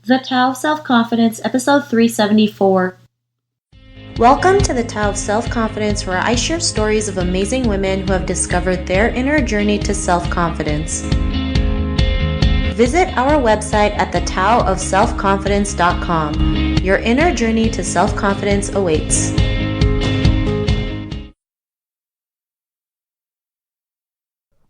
The Tao of Self-Confidence, episode 374. Welcome to the Tao of Self-Confidence, where I share stories of amazing women who have discovered their inner journey to self-confidence. Visit our website at thetaoofselfconfidence.com. Your inner journey to self-confidence awaits.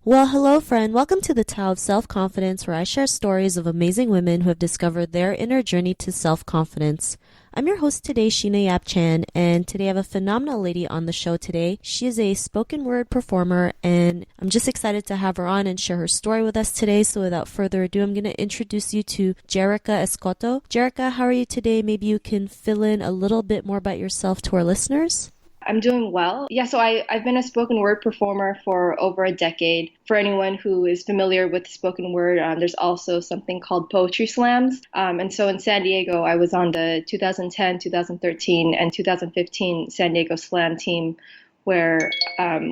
Well, hello friend. Welcome to the Tao of Self-Confidence, where I share stories of amazing women who have discovered their inner journey to self-confidence. I'm your host today, Sheena Yap Chan, and today I have a phenomenal lady on the show today. She is a spoken word performer, and I'm just excited to have her on and share her story with us today. So without further ado, I'm going to introduce you to Jerrica Escoto. Jerrica, how are you today? Maybe you can fill in a little bit more about yourself to our listeners. I'm doing well. Yeah, so I've been a spoken word performer for over a decade. For anyone who is familiar with spoken word, there's also something called poetry slams. And so in San Diego, I was on the 2010, 2013, and 2015 San Diego Slam team, where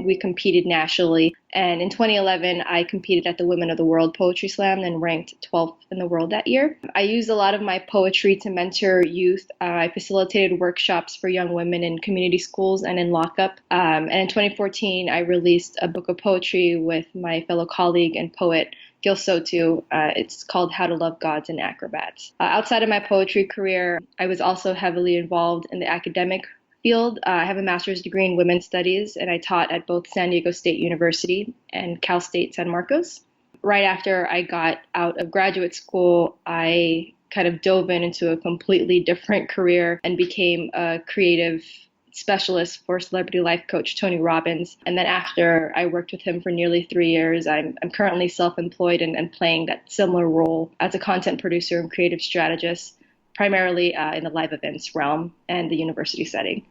we competed nationally. And in 2011, I competed at the Women of the World Poetry Slam and ranked 12th in the world that year. I used a lot of my poetry to mentor youth. I facilitated workshops for young women in community schools and in lockup. And in 2014, I released a book of poetry with my fellow colleague and poet, Gill Sotu. It's called How to Love Gods and Acrobats. Outside of my poetry career, I was also heavily involved in the academic field. I have a master's degree in women's studies, and I taught at both San Diego State University and Cal State San Marcos. Right after I got out of graduate school, I kind of dove into a completely different career and became a creative specialist for celebrity life coach Tony Robbins. And then after I worked with him for nearly 3 years, I'm currently self-employed and playing that similar role as a content producer and creative strategist, primarily in the live events realm and the university setting.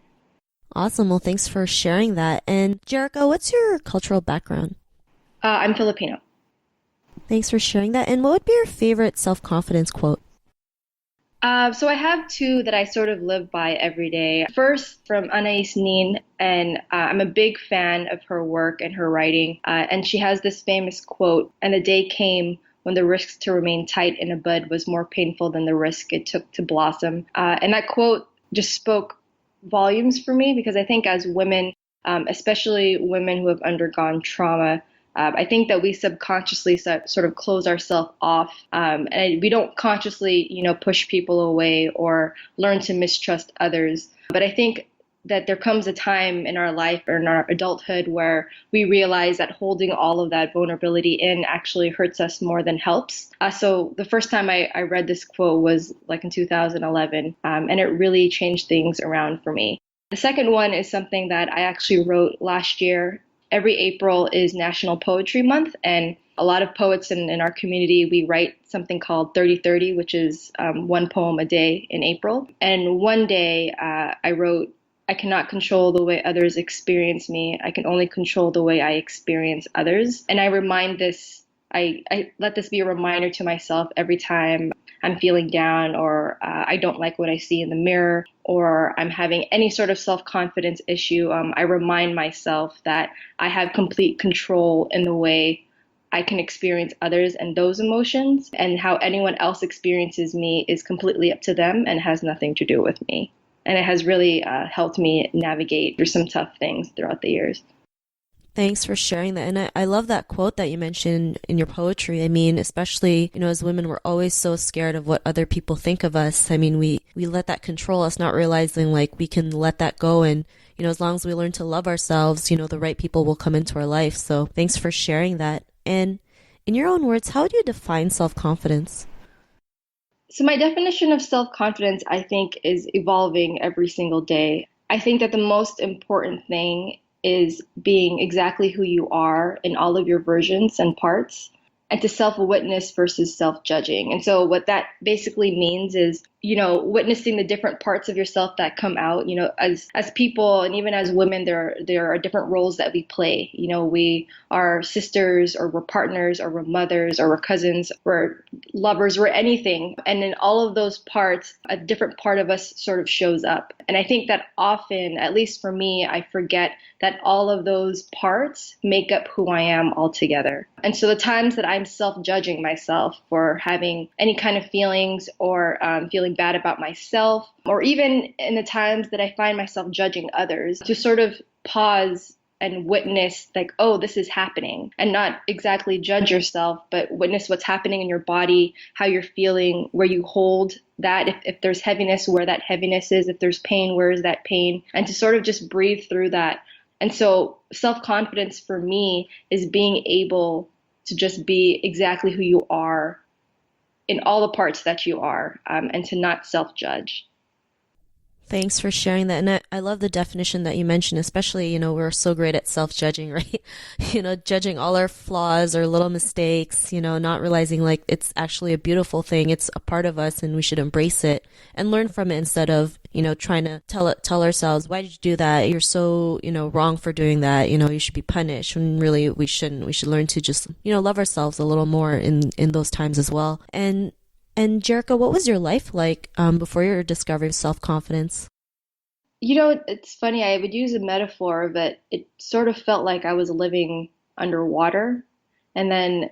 Awesome. Well, thanks for sharing that. And Jerrica, what's your cultural background? I'm Filipino. Thanks for sharing that. And what would be your favorite self-confidence quote? So I have two that I sort of live by every day. First, from Anais Nin, and I'm a big fan of her work and her writing. And she has this famous quote, "And the day came when the risk to remain tight in a bud was more painful than the risk it took to blossom." And that quote just spoke volumes for me, because I think as women, especially women who have undergone trauma, I think that we subconsciously sort of close ourselves off, and we don't consciously, push people away or learn to mistrust others. But I think that there comes a time in our life or in our adulthood where we realize that holding all of that vulnerability in actually hurts us more than helps. So the first time I read this quote was like in 2011, and it really changed things around for me. The second one is something that I actually wrote last year. Every April is National Poetry Month, and a lot of poets in our community, we write something called 30/30, which is one poem a day in April. And one day I wrote, "I cannot control the way others experience me. I can only control the way I experience others." And I let this be a reminder to myself every time I'm feeling down, or I don't like what I see in the mirror, or I'm having any sort of self-confidence issue. I remind myself that I have complete control in the way I can experience others and those emotions, and how anyone else experiences me is completely up to them and has nothing to do with me. And it has really helped me navigate through some tough things throughout the years. Thanks for sharing that. And I love that quote that you mentioned in your poetry. I mean, especially, as women, we're always so scared of what other people think of us. I mean, we let that control us, not realizing like we can let that go. And, as long as we learn to love ourselves, the right people will come into our life. So thanks for sharing that. And in your own words, how would you define self-confidence? So my definition of self-confidence, I think, is evolving every single day. I think that the most important thing is being exactly who you are in all of your versions and parts, and to self-witness versus self-judging. And so what that basically means is witnessing the different parts of yourself that come out, as people and even as women, there are different roles that we play. We are sisters, or we're partners, or we're mothers, or we're cousins, we're lovers, we're anything. And in all of those parts, a different part of us sort of shows up. And I think that often, at least for me, I forget that all of those parts make up who I am altogether. And so the times that I'm self-judging myself for having any kind of feelings, or feeling bad about myself, or even in the times that I find myself judging others, to sort of pause and witness, like, oh, this is happening, and not exactly judge yourself, but witness what's happening in your body, how you're feeling, where you hold that, if there's heaviness, where that heaviness is, if there's pain, where is that pain, and to sort of just breathe through that. And so self-confidence for me is being able to just be exactly who you are in all the parts that you are, and to not self-judge. Thanks for sharing that. And I love the definition that you mentioned, especially, we're so great at self-judging, right? Judging all our flaws or little mistakes, not realizing like it's actually a beautiful thing. It's a part of us and we should embrace it and learn from it instead of, trying to tell ourselves, why did you do that? You're so, wrong for doing that. You should be punished, when really we shouldn't. We should learn to just, love ourselves a little more in those times as well. And Jerrica, what was your life like before your discovery of self-confidence? It's funny, I would use a metaphor, but it sort of felt like I was living underwater. And then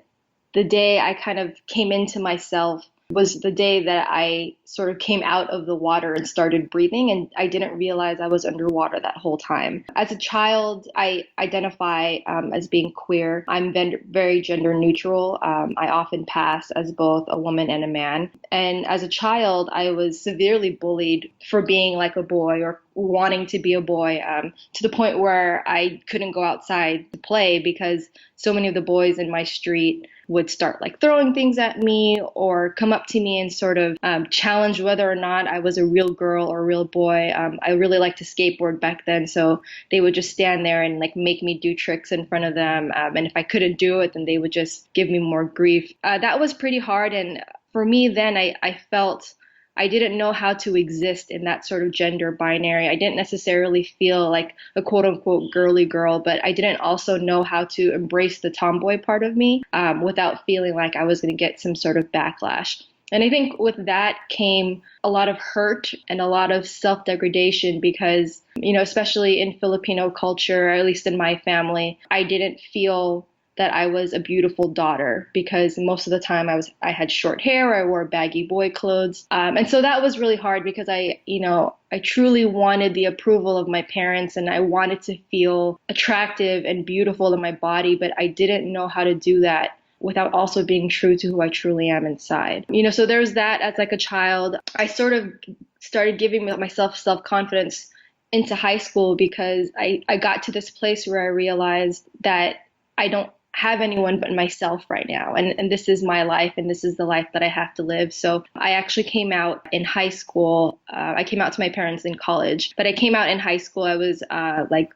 the day I kind of came into myself was the day that I sort of came out of the water and started breathing, and I didn't realize I was underwater that whole time. As a child, I identify as being queer. I'm very gender neutral. I often pass as both a woman and a man. And as a child, I was severely bullied for being like a boy, or wanting to be a boy, to the point where I couldn't go outside to play because so many of the boys in my street would start like throwing things at me, or come up to me and sort of challenge whether or not I was a real girl or a real boy. I really liked to skateboard back then, so they would just stand there and like make me do tricks in front of them. And if I couldn't do it, then they would just give me more grief. That was pretty hard. And for me then, I felt I didn't know how to exist in that sort of gender binary. I didn't necessarily feel like a quote unquote girly girl, but I didn't also know how to embrace the tomboy part of me, without feeling like I was going to get some sort of backlash. And I think with that came a lot of hurt and a lot of self-degradation because, especially in Filipino culture, or at least in my family, I didn't feel that I was a beautiful daughter because most of the time I had short hair, or I wore baggy boy clothes. And so that was really hard because I truly wanted the approval of my parents, and I wanted to feel attractive and beautiful in my body, but I didn't know how to do that without also being true to who I truly am inside. So there's that. As like a child, I sort of started giving myself self-confidence into high school because I got to this place where I realized that I don't have anyone but myself right now. And this is my life, and this is the life that I have to live. So I actually came out in high school. I came out to my parents in college, but I came out in high school. I was like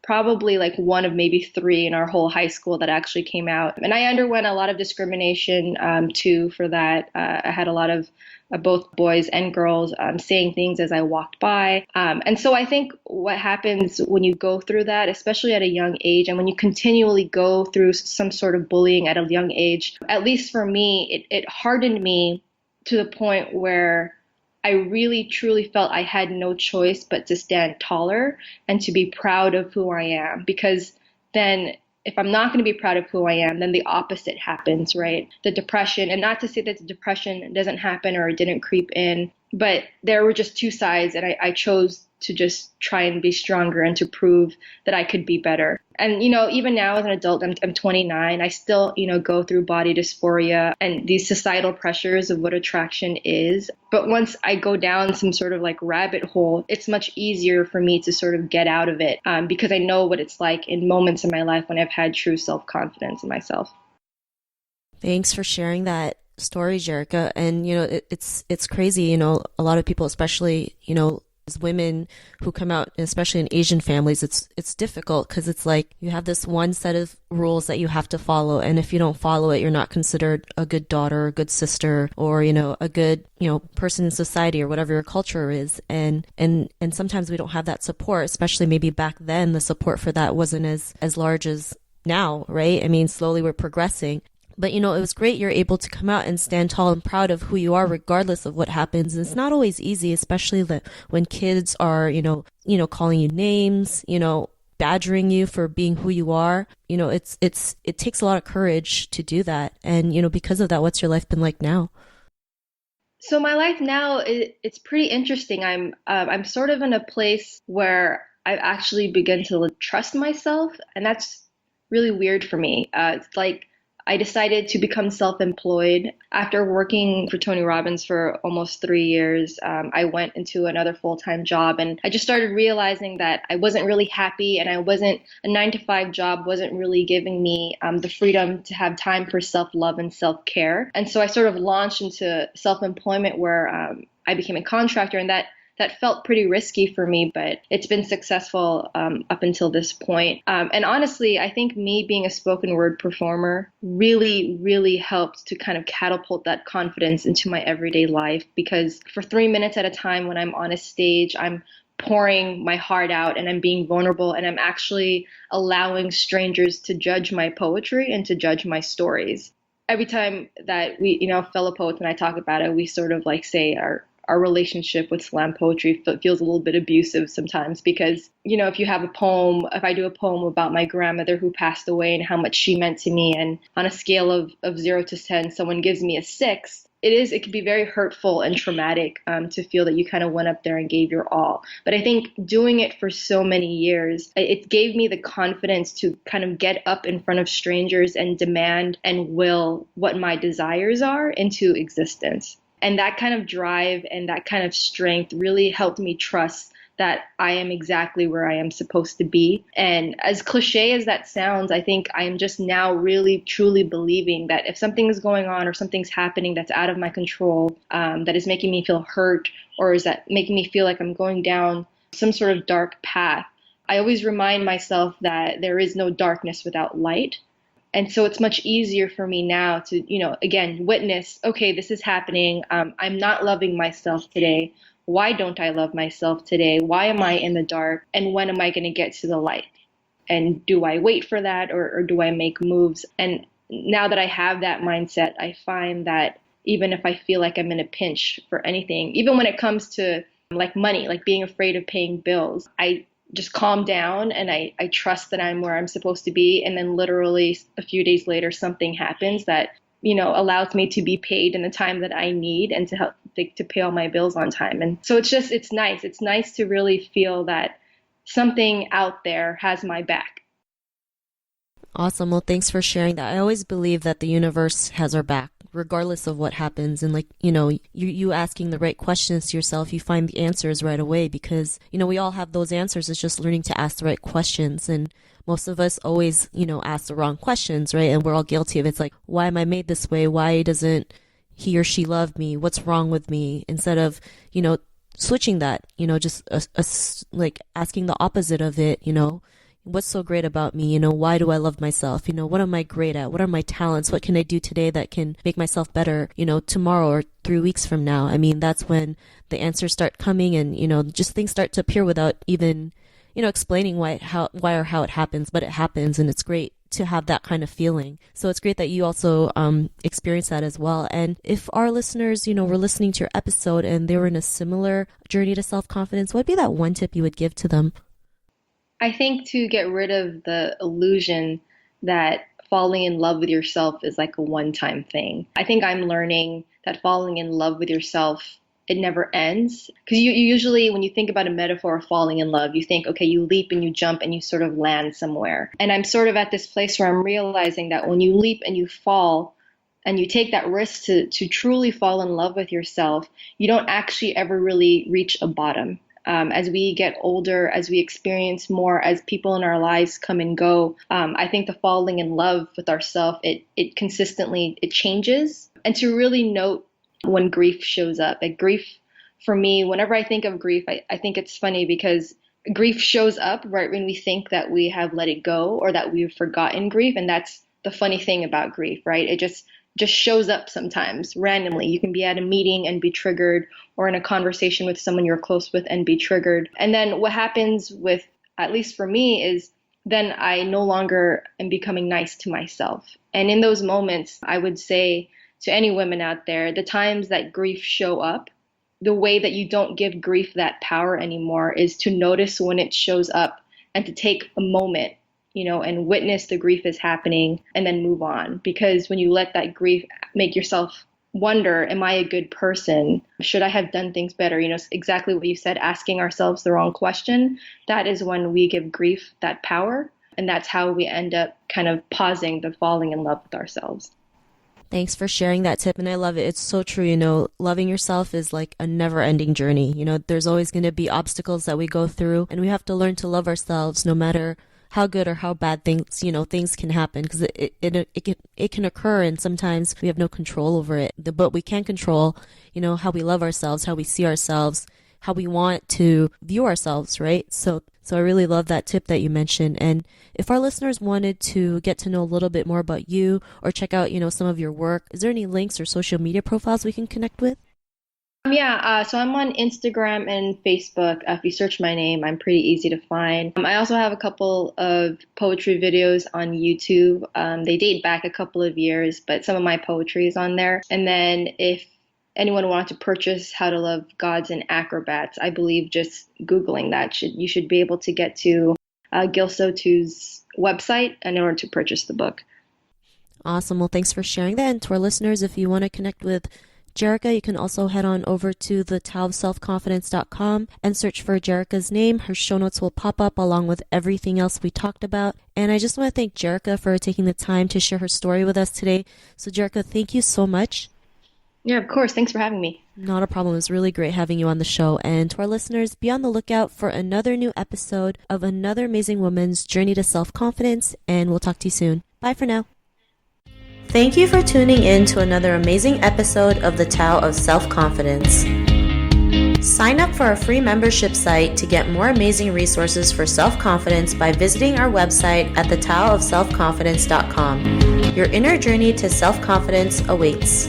probably like one of maybe three in our whole high school that actually came out. And I underwent a lot of discrimination too for that. I had a lot of both boys and girls saying things as I walked by. And so I think what happens when you go through that, especially at a young age, and when you continually go through some sort of bullying at a young age, at least for me, it hardened me to the point where I really truly felt I had no choice but to stand taller and to be proud of who I am. Because then if I'm not going to be proud of who I am, then the opposite happens, right? The depression, and not to say that the depression doesn't happen or it didn't creep in, but there were just two sides, and I chose to just try and be stronger and to prove that I could be better. And, even now as an adult, I'm 29, I still, go through body dysphoria and these societal pressures of what attraction is. But once I go down some sort of like rabbit hole, it's much easier for me to sort of get out of it because I know what it's like in moments in my life when I've had true self-confidence in myself. Thanks for sharing that story, Jerrica. And it's crazy. A lot of people, especially As women who come out, especially in Asian families, it's difficult because it's like you have this one set of rules that you have to follow, and if you don't follow it, you're not considered a good daughter, a good sister, or a good person in society or whatever your culture is. And sometimes we don't have that support, especially maybe back then the support for that wasn't as large as now, right? I mean, slowly we're progressing. But it was great you're able to come out and stand tall and proud of who you are regardless of what happens. And it's not always easy, especially when kids are, calling you names, badgering you for being who you are. It takes a lot of courage to do that. And, because of that, what's your life been like now? So my life now, it's pretty interesting. I'm sort of in a place where I've actually begun to trust myself, and that's really weird for me. It's like I decided to become self-employed after working for Tony Robbins for almost 3 years. I went into another full-time job, and I just started realizing that I wasn't really happy, and a 9 to 5 job wasn't really giving me the freedom to have time for self-love and self-care. And so I sort of launched into self-employment where I became a contractor, and that felt pretty risky for me, but it's been successful up until this point. And honestly, I think me being a spoken word performer really, really helped to kind of catapult that confidence into my everyday life, because for 3 minutes at a time when I'm on a stage, I'm pouring my heart out and I'm being vulnerable, and I'm actually allowing strangers to judge my poetry and to judge my stories. Every time that we, fellow poets, and I talk about it, we sort of like say our relationship with slam poetry feels a little bit abusive sometimes, because, if I do a poem about my grandmother who passed away and how much she meant to me, and on a scale of 0 to 10, someone gives me a 6, it can be very hurtful and traumatic to feel that you kind of went up there and gave your all. But I think doing it for so many years, it gave me the confidence to kind of get up in front of strangers and demand and will what my desires are into existence. And that kind of drive and that kind of strength really helped me trust that I am exactly where I am supposed to be. And as cliche as that sounds, I think I'm just now really truly believing that if something is going on or something's happening that's out of my control, that is making me feel hurt, or is that making me feel like I'm going down some sort of dark path, I always remind myself that there is no darkness without light. And so it's much easier for me now to, again, witness, okay, this is happening. I'm not loving myself today. Why don't I love myself today? Why am I in the dark? And when am I going to get to the light? And do I wait for that, or do I make moves? And now that I have that mindset, I find that even if I feel like I'm in a pinch for anything, even when it comes to like money, like being afraid of paying bills, I just calm down and I trust that I'm where I'm supposed to be. And then literally a few days later, something happens that, allows me to be paid in the time that I need and to help to pay all my bills on time. And so it's nice. It's nice to really feel that something out there has my back. Awesome. Well, thanks for sharing that. I always believe that the universe has our back, regardless of what happens. And you asking the right questions to yourself, you find the answers right away, because, we all have those answers. It's just learning to ask the right questions. And most of us always, ask the wrong questions, right? And we're all guilty of it. It's like, why am I made this way? Why doesn't he or she love me? What's wrong with me? Instead of, switching that, just like asking the opposite of it, what's so great about me? Why do I love myself? What am I great at? What are my talents? What can I do today that can make myself better, tomorrow or 3 weeks from now? I mean, that's when the answers start coming, and, just things start to appear without even, explaining why or how it happens, but it happens, and it's great to have that kind of feeling. So it's great that you also experience that as well. And if our listeners, were listening to your episode and they were in a similar journey to self-confidence, what would be that one tip you would give to them? I think to get rid of the illusion that falling in love with yourself is like a one-time thing. I think I'm learning that falling in love with yourself, it never ends. Because you usually, when you think about a metaphor of falling in love, you think, okay, you leap and you jump and you sort of land somewhere. And I'm sort of at this place where I'm realizing that when you leap and you fall, and you take that risk to truly fall in love with yourself, you don't actually ever really reach a bottom. As we get older, as we experience more, as people in our lives come and go, I think the falling in love with ourselves, it consistently, it changes. And to really note when grief shows up, like grief for me, whenever I think of grief, I think it's funny because grief shows up right when we think that we have let it go or that we've forgotten grief. And that's the funny thing about grief, right? It just shows up sometimes randomly. You can be at a meeting and be triggered, or in a conversation with someone you're close with and be triggered. And then what happens with, at least for me, is then I no longer am becoming nice to myself. And in those moments, I would say to any women out there, the times that grief show up, the way that you don't give grief that power anymore is to notice when it shows up and to take a moment, and witness the grief is happening and then move on. Because when you let that grief make yourself wonder, am I a good person? Should I have done things better? Exactly what you said, asking ourselves the wrong question. That is when we give grief that power. And that's how we end up kind of pausing the falling in love with ourselves. Thanks for sharing that tip, and I love it. It's so true. Loving yourself is like a never-ending journey. There's always going to be obstacles that we go through, and we have to learn to love ourselves no matter how good or how bad things can happen, because it can occur, and sometimes we have no control over it. But we can control, how we love ourselves, how we see ourselves, how we want to view ourselves, right? So I really love that tip that you mentioned. And if our listeners wanted to get to know a little bit more about you or check out, some of your work, is there any links or social media profiles we can connect with? So I'm on Instagram and Facebook. If you search my name, I'm pretty easy to find. I also have a couple of poetry videos on YouTube. They date back a couple of years, but some of my poetry is on there. And then if anyone wanted to purchase How to Love Gods and Acrobats, I believe just Googling that, you should be able to get to Gill Sotu's website in order to purchase the book. Awesome. Well, thanks for sharing that. And to our listeners, if you want to connect with Jerrica, you can also head on over to the taoofselfconfidence.com and search for Jerrica's name. Her show notes will pop up along with everything else we talked about. And I just want to thank Jerrica for taking the time to share her story with us today. So Jerrica, thank you so much. Yeah, of course. Thanks for having me. Not a problem. It was really great having you on the show. And to our listeners, be on the lookout for another new episode of another amazing woman's journey to self-confidence. And we'll talk to you soon. Bye for now. Thank you for tuning in to another amazing episode of the Tao of Self-Confidence. Sign up for our free membership site to get more amazing resources for self-confidence by visiting our website at thetaoofselfconfidence.com. Your inner journey to self-confidence awaits.